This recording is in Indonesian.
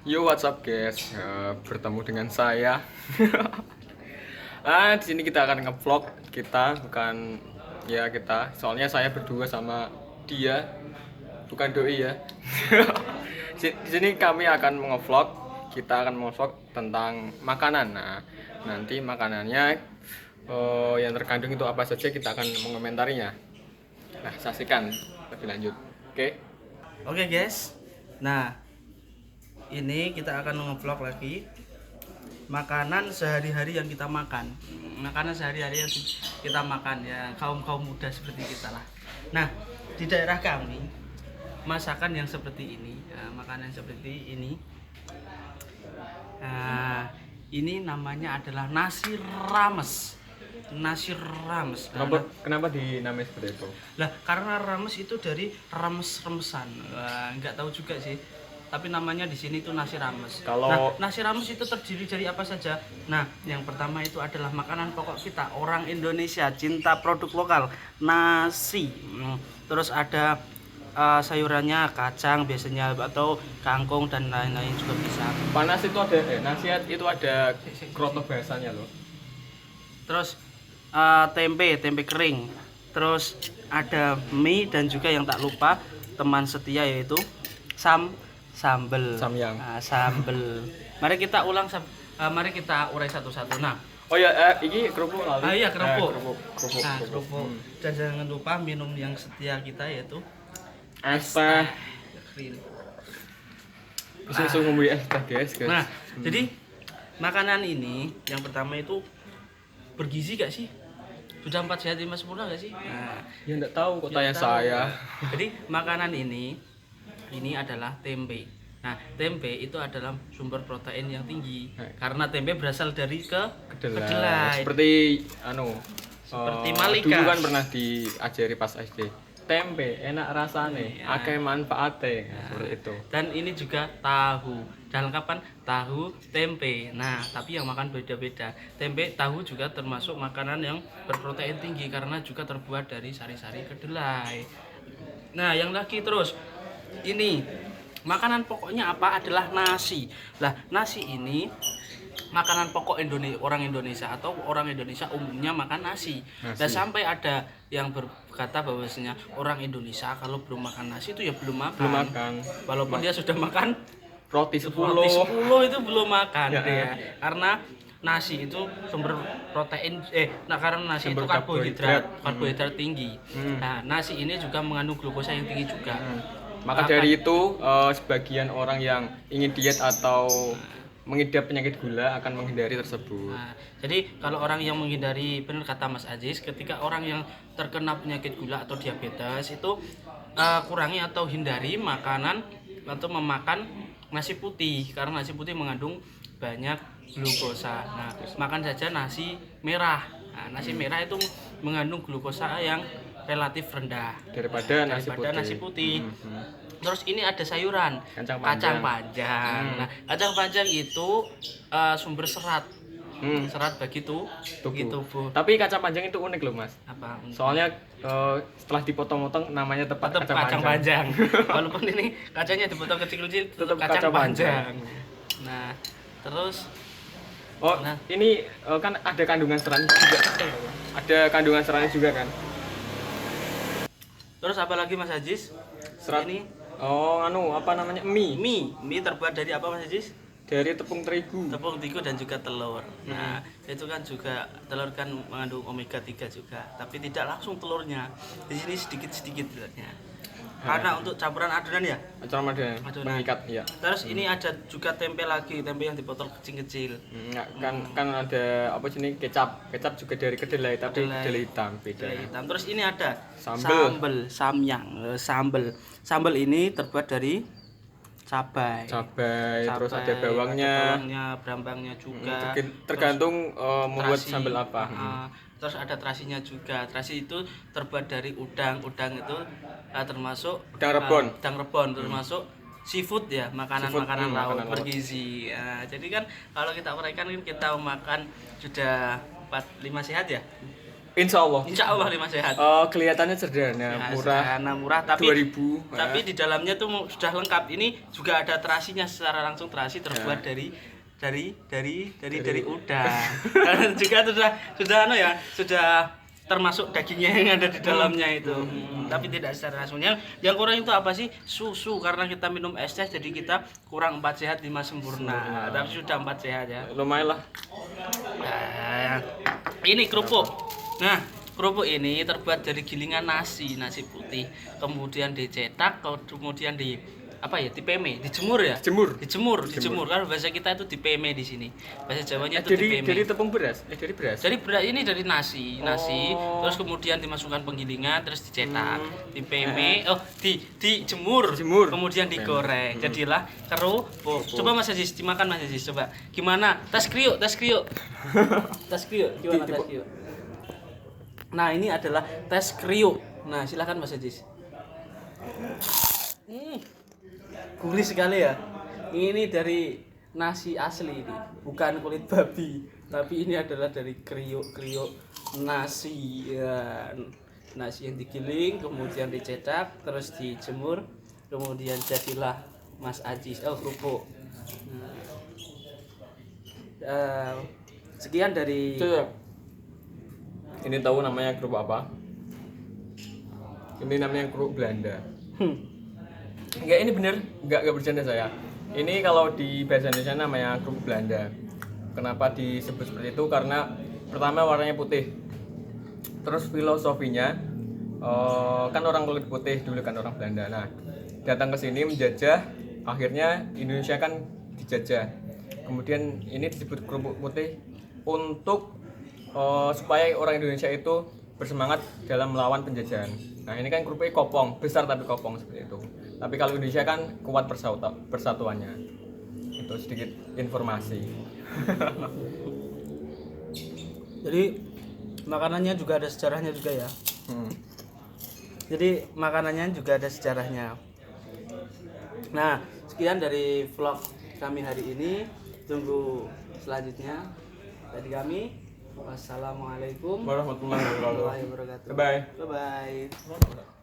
Yo, what's up guys? Bertemu dengan saya. Di sini kita akan ngevlog kita, bukan ya kita. Soalnya saya berdua sama dia, bukan doi ya. Di sini kami akan ngevlog. Kita akan ngevlog tentang makanan. Nah, nanti makanannya yang terkandung itu apa saja kita akan mengomentarinya. Nah, saksikan lebih lanjut. Oke? Oke guys, nah ini kita akan nge-vlog lagi makanan sehari-hari yang kita makan. Makanan sehari-hari yang kita makan ya, kaum muda seperti kita lah. Nah, di daerah kami masakan yang seperti ini, makanan seperti ini. Nah, ini namanya adalah nasi rames. Nasi rames. Kenapa dinamai seperti itu? Lah, karena rames itu dari rames-remesan. Nggak tahu juga sih. Tapi namanya di sini itu nasi rames. Nah, nasi rames itu terdiri dari apa saja? Nah, yang pertama itu adalah makanan pokok kita, orang Indonesia, cinta produk lokal, nasi. Terus ada sayurannya, kacang biasanya atau kangkung dan lain-lain juga bisa. Panas itu ada nasi itu ada kroto bahasanya loh. Terus tempe kering. Terus ada mie dan juga yang tak lupa teman setia yaitu sambel. Samyang. Sambel. Mari kita mari kita urai satu-satu. Nah, Oh ya, ini kerupuk lali. iya kerupuk. Kerupuk. Kerupuk. Dan jangan lupa minum yang setia kita yaitu Es teh. Grill. Bisa langsung ngombe es teh guys. Nah, jadi makanan ini yang pertama itu bergizi gak sih? Sudah 4 sehat 5 sempurna gak sih? Nah, Ya enggak tahu kok ya tanya tahu. saya. Jadi makanan ini adalah tempe. Nah, tempe itu adalah sumber protein yang tinggi karena tempe berasal dari kedelai. Seperti Seperti Malika. Dulu kan pernah diajari pas SD. Tempe enak rasane, Iya. akeh manfaate. Seperti itu. Dan ini juga tahu. Dan kapan tahu tempe. Nah, tapi yang makan beda-beda. Tempe, tahu juga termasuk makanan yang berprotein tinggi karena juga terbuat dari sari-sari kedelai. Nah, yang lagi terus ini makanan pokoknya apa adalah nasi. Lah, nasi ini makanan pokok orang Indonesia atau orang Indonesia umumnya makan nasi. Dan sampai ada yang berkata bahwasanya orang Indonesia kalau belum makan nasi itu ya belum makan. Walaupun dia sudah makan Roti 10. itu belum makan ya. Karena nasi itu sumber protein karena nasi Sumber itu karbohidrat tinggi. Nah, nasi ini juga mengandung glukosa yang tinggi juga. Maka dari itu sebagian orang yang ingin diet atau mengidap penyakit gula akan menghindari tersebut. Nah, jadi kalau orang yang menghindari, benar kata Mas Aziz, ketika orang yang terkena penyakit gula atau diabetes itu kurangi atau hindari makanan atau memakan nasi putih karena nasi putih mengandung banyak glukosa. Nah, makan saja nasi merah. Nah, nasi merah itu mengandung glukosa yang relatif rendah daripada nasi putih. Terus ini ada sayuran kacang panjang. Nah, kacang panjang itu sumber serat bagi tubuh. Tapi kacang panjang itu unik loh mas. Apa? Soalnya setelah dipotong-potong namanya tepat kacang panjang. Walaupun ini kacangnya dipotong kecil-kecil tetap kacang panjang. Nah, terus ini kan ada kandungan seratnya juga. Ada kandungan seratnya juga kan. Terus apa lagi Mas Aziz? Serat ini apa namanya? Mie terbuat dari apa Mas Aziz? Dari tepung terigu Dan juga telur. Nah, itu kan juga telur kan mengandung omega 3 juga, tapi tidak langsung telurnya. Di sini sedikit-sedikit telurnya. Karena untuk campuran adonan ya? Adonan mengikat ya. Terus ini ada juga tempe yang dipotong kecil-kecil. Kan ada apa sini kecap juga dari kedelai tapi kedelai hitam beda. Terus ini ada samyang. Sambal ini terbuat dari cabai, terus ada bawangnya, brambangnya juga. Tergantung membuat terasi, sambal apa. Terus ada terasinya juga. Terasi itu terbuat dari udang itu termasuk udang rebon termasuk seafood ya, makanan laut bergizi. Jadi kan kalau kita perhatikan kita makan sudah 4-5 sehat ya. Insya Allah. Insya Allah 5 sehat. Kelihatannya sederhana, Ya, murah. sederhana, murah tapi 2000. tapi di dalamnya tuh sudah lengkap. Ini juga ada terasinya, secara langsung terasi terbuat dari udang. Dan juga sudah anu ya, sudah termasuk dagingnya yang ada di dalamnya itu. Tapi tidak secara langsung. Yang kurang itu apa sih? Susu, karena kita minum es teh jadi kita kurang 4 sehat 5 sempurna. Tapi sudah 4 sehat ya. Lumayan lah. Nah, ini kerupuk. Nah, kerupuk ini terbuat dari gilingan nasi putih, kemudian dicetak, kemudian dipeme, dijemur ya? Dijemur. Kalau bahasa kita itu dipeme di sini. Bahasa Jawanya itu dipeme. Dari tepung beras, dari beras. Dari beras ini dari nasi, terus kemudian dimasukkan penggilingan, terus dicetak, dipeme, dijemur, kemudian digoreng. Jadilah kerupuk. Coba Mas Aziz dimakan, Mas Aziz, coba. Gimana? Tas kriuk. Tas kriuk gimana tas kriuk? Nah, ini adalah tes kriuk. Nah, silakan Mas Aziz. Gurih sekali ya. Ini dari nasi asli ini, bukan kulit babi, tapi ini adalah dari kriuk nasi ya. Nasi yang digiling, kemudian dicetak, terus dijemur, kemudian jadilah Mas Aziz kerupuk. Sekian dari ini tahu namanya kerupuk apa? Ini namanya kerupuk Belanda. Enggak, ini bener, enggak bercanda saya. Ini kalau di bahasa Indonesia namanya kerupuk Belanda. Kenapa disebut seperti itu? Karena pertama warnanya putih. Terus filosofinya kan orang kulit putih dulu kan, orang Belanda. Nah, datang ke sini menjajah, akhirnya Indonesia kan dijajah. Kemudian ini disebut kerupuk putih untuk supaya orang Indonesia itu bersemangat dalam melawan penjajahan. Nah, ini kan kerupuknya kopong, besar tapi kopong seperti itu. Tapi kalau Indonesia kan kuat persatuannya. Itu sedikit informasi. Jadi makanannya juga ada sejarahnya juga ya. Jadi makanannya juga ada sejarahnya. Nah, sekian dari vlog kami hari ini. Tunggu selanjutnya dari kami. Wassalamualaikum warahmatullahi wabarakatuh. Bye Bye. bye.